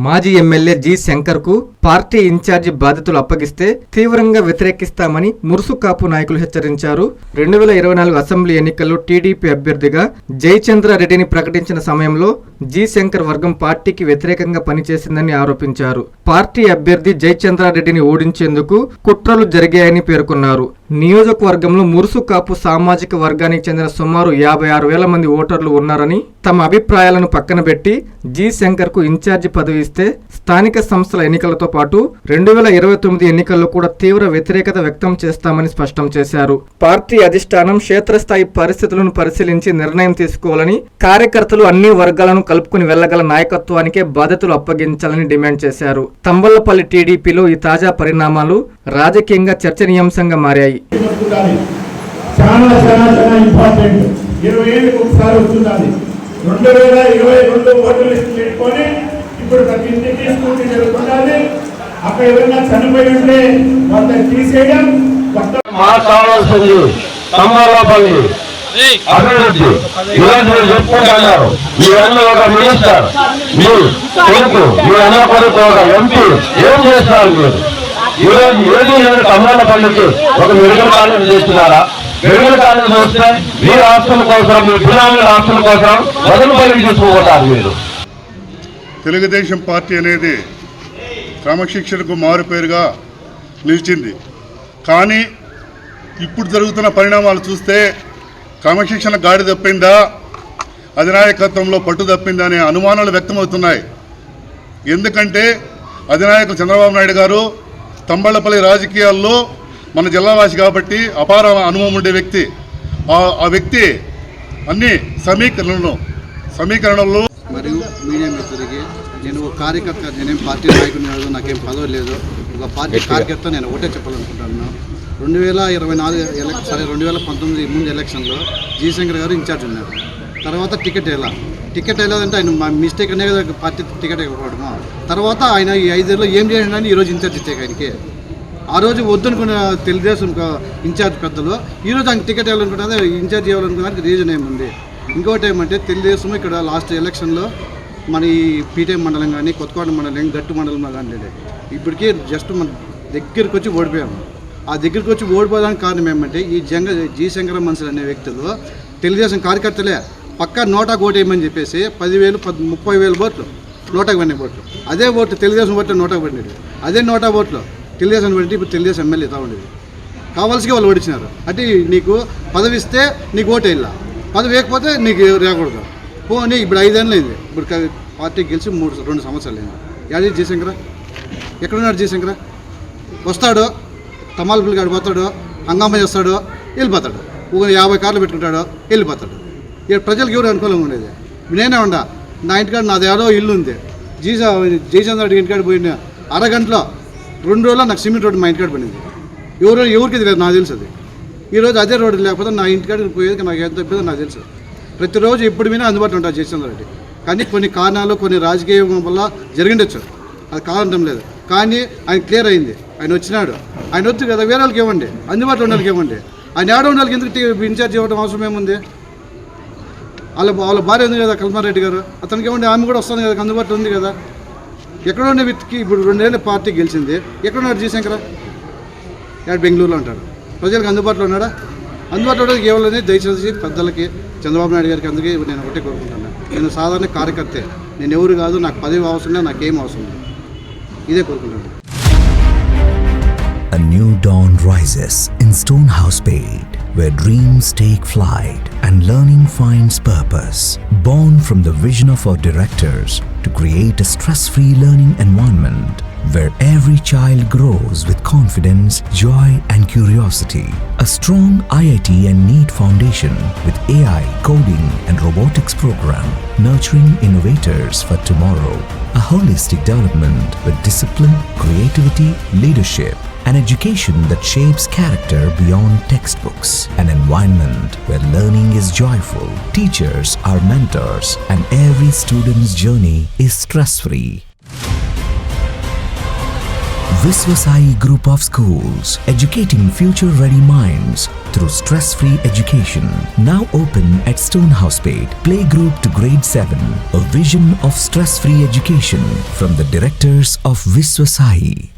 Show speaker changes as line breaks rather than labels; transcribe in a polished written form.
మాజీ MLA G Shankar కు party incharge బాధ్యతలు అప్పగిస్తే తీవ్రంగా వ్యతిరేకిస్తామని మురుసు కాపు నాయకులు హెచ్చరించారు. 2024 అసెంబ్లీ ఎన్నికల్లో టీడీపీ అభ్యర్థిగా జయచంద్రారెడ్డిని ప్రకటించిన సమయంలో జి శంకర్ వర్గం పార్టీకి వ్యతిరేకంగా పనిచేసిందని ఆరోపించారు. పార్టీ అభ్యర్థి జయచంద్రారెడ్డిని ఓడించేందుకు కుట్రలు జరిగాయని పేర్కొన్నారు. నియోజకవర్గంలో మురుసు కాపు సామాజిక వర్గానికి చెందిన సుమారు 56,000 మంది ఓటర్లు ఉన్నారని, తమ అభిప్రాయాలను పక్కన పెట్టి జి శంకర్ కు ఇన్ఛార్జి పదవి ఇస్తే స్థానిక సంస్థల ఎన్నికలతో పాటు 2029 ఎన్నికల్లో కూడా తీవ్ర వ్యతిరేకత వ్యక్తం చేస్తామని స్పష్టం చేశారు. పార్టీ అధిష్టానం క్షేత్రస్థాయి పరిస్థితులను పరిశీలించి నిర్ణయం తీసుకోవాలని, కార్యకర్తలు అన్ని వర్గాలను కలుపుకుని వెళ్లగల నాయకత్వానికే బాధ్యతలు అప్పగించాలని డిమాండ్ చేశారు. తంబళ్లపల్లి టీడీపీలో ఈ తాజా పరిణామాలు రాజకీయంగా చర్చనీయాంశంగా మారాయి.
చాలా ఇంపార్టెంట్. 20 ఏళ్ళకి ఒకసారి వస్తున్నది. 2022 ఓటర్ లిస్ట్ పెట్టుకొని ఇప్పుడు ప్రతి ఇంటికి స్కూటీ జరుగుతున్నది. అక్కడ ఎవరైనా చనిపోయి ఉంటే వాళ్ళని తీసేయడం.
కావాల్సింది తంబళ్లపల్లి అభివృద్ధి ఈరోజు చెప్పుకుంటున్నారు. మీ అన్న ఒక మినిస్టర్, మీ కొడుకు, మీ అన్న కొడుకు ఒక ఎంపీ, ఏం చేస్తారు మీరు? ఈరోజు ఏది తంబళ్లపల్లికి ఒక మెడికల్ కాలేజ్ చేస్తున్నారా? మెడికల్ కాలేజ్ వస్తే మీ ఆస్తుల కోసం, మీ పిల్లల ఆస్తుల కోసం వదులుపల్లి తీసుకుపోతారు మీరు.
తెలుగుదేశం పార్టీ అనేది క్రమశిక్షణకు మారుపేరుగా నిలిచింది. కానీ ఇప్పుడు జరుగుతున్న పరిణామాలు చూస్తే క్రమశిక్షణ గాడి తప్పిందా, అధినాయకత్వంలో పట్టు తప్పిందా అనే అనుమానాలు వ్యక్తమవుతున్నాయి. ఎందుకంటే అధినాయకులు చంద్రబాబు నాయుడు గారు తంబళ్లపల్లి రాజకీయాల్లో మన జిల్లావాసి కాబట్టి అపార అనుభవం ఉండే వ్యక్తి. ఆ వ్యక్తి అన్ని సమీకరణల్లో
మరియు మీడియా మిత్రులకి నేను ఒక కార్యకర్త, నేనేం పార్టీ నాయకుని కాదు, నాకేం పదవి లేదు, ఒక పార్టీ కార్యకర్త. నేను ఒకటే చెప్పాలనుకుంటున్నాను. 2019 ముందు ఎలక్షన్లో జి శంకర్ గారు ఇన్ఛార్జ్ ఉన్నారు. తర్వాత టికెట్ వెళ్ళదంటే ఆయన మిస్టేక్ అనే కదా పార్టీ టికెట్ ఇవ్వడము. తర్వాత ఆయన ఈ 5 ఏళ్ళలో ఏం చేసినాడని ఈరోజు ఇన్ఛార్జ్ ఇచ్చాక ఆయనకి. ఆ రోజు వద్దనుకున్న తెలుగుదేశం ఇన్ఛార్జ్ పెద్దలు ఈరోజు ఆయన టికెట్ ఇవ్వాలనుకుంటే ఇన్ఛార్జ్ ఇవ్వాలనుకున్నానికి రీజన్ ఏముంది? ఇంకోటి ఏమంటే తెలుగుదేశం ఇక్కడ లాస్ట్ ఎలక్షన్లో మన ఈ పీటీఎం మండలం కానీ, కొత్తకోట మండలం, గట్టు మండలం కానీ ఇప్పటికీ జస్ట్ మన దగ్గరికి వచ్చి ఓడిపోయాము. ఆ దగ్గరికి వచ్చి ఓడిపోవడానికి కారణం ఏమంటే ఈ జి శంకర మనుషులు అనే వ్యక్తులు తెలుగుదేశం కార్యకర్తలే పక్కా నోటాకు ఓటు వేయమని చెప్పేసి 10,000 30,000 ఓట్లు, నోటాకు పడిన ఓట్లు. అదే ఓట్లు తెలుగుదేశం ఓట్లు నోటాకు పడినది. అదే నోటా ఓట్లు తెలుగుదేశం పడి ఇప్పుడు తెలుగుదేశం ఎమ్మెల్యే తా ఉండేది. కావాల్సిగా వాళ్ళు ఓడించినారు. అంటే నీకు పదవి ఇస్తే నీకు ఓటు వేయాల, పదవి వేయకపోతే నీకు రాకూడదు. పోనీ ఇప్పుడు 5 ఏళ్ళు అయింది. ఇప్పుడు పార్టీ గెలిచి 2 సంవత్సరాలు అయింది. యాది జి శంకర ఎక్కడున్నాడు? జి శంకర వస్తాడు, తమాలపల్లి కాడికి పోతాడు, హంగామా చేస్తాడు, వెళ్ళిపోతాడు. 50 కార్లు పెట్టుకుంటాడు, వెళ్ళిపోతాడు. ఇక్కడ ప్రజలకు ఎవరు అనుకూలంగా ఉండేది? నేనే ఉండా, నా ఇంటికాడ నాది ఏదో ఇల్లు ఉంది. జయచంద్రారెడ్డి ఇంటికాడ పోయిన అరగంటలో 2 రోజుల్లో నాకు సిమెంట్ రోడ్డు మా ఇంటికాడ పడింది. ఎవరికి తెలియదు, నాకు తెలుసు అది. ఈరోజు అదే రోడ్డు లేకపోతే నా ఇంటికాడికి పోయేది నాకు ఎంత ఇబ్బందో నాకు తెలుసు. ప్రతిరోజు ఎప్పుడు మీద అందుబాటులో ఉంటారు జయచంద్రారెడ్డి. కానీ కొన్ని కారణాలు, కొన్ని రాజకీయ వల్ల జరిగిండొచ్చు, అది కారణం లేదు. కానీ ఆయన క్లియర్ అయింది. ఆయన వచ్చినాడు, ఆయన వద్దు కదా, వేరే వాళ్ళకి ఇవ్వండి, అందుబాటులో ఉన్న వాళ్ళకి ఇవ్వండి. ఆయన ఏడ ఉన్న వాళ్ళకి ఎందుకు ఇన్ఛార్జ్ ఇవ్వడం అవసరం ఏముంది? వాళ్ళ భార్య ఉంది కదా కల్మారెడ్డి గారు, అతనికి ఇవ్వండి. ఆమె కూడా వస్తుంది కదా, అందుబాటులో ఉంది కదా. ఎక్కడో ఉన్న వ్యక్తికి ఇప్పుడు 2 ఏళ్ళ పార్టీ గెలిచింది. ఎక్కడున్నాడు జి శంకర? బెంగళూరులో ఉంటాడు. ప్రజలకు అందుబాటులో ఉన్నాడా? అందుబాటులో కేవలం దయచేసి పెద్దలకి, చంద్రబాబు నాయుడు గారికి అందుకే నేను ఒకటే కోరుకుంటున్నాను. నేను సాధారణ కార్యకర్తే, నేను ఎవరు కాదు, నాకు పదవి అవసరం లేదు, నాకేం అవసరం లేదు. ఇదే కోరుకుంటున్నాను.
A new dawn rises in Stonehouse Paid, where dreams take flight and learning finds purpose. Born from the vision of our directors to create a stress-free learning environment where every child grows with confidence, joy and curiosity. A strong IIT and NEET foundation with AI, coding and robotics program nurturing innovators for tomorrow. A holistic development with discipline, creativity, leadership, an education that shapes character beyond textbooks, an environment where learning is joyful, teachers are mentors, and every student's journey is stress-free. Viswasai Group of Schools, educating future-ready minds through stress-free education. Now open at Stonehousepet, playgroup to grade 7. A vision of stress-free education from the directors of Viswasai.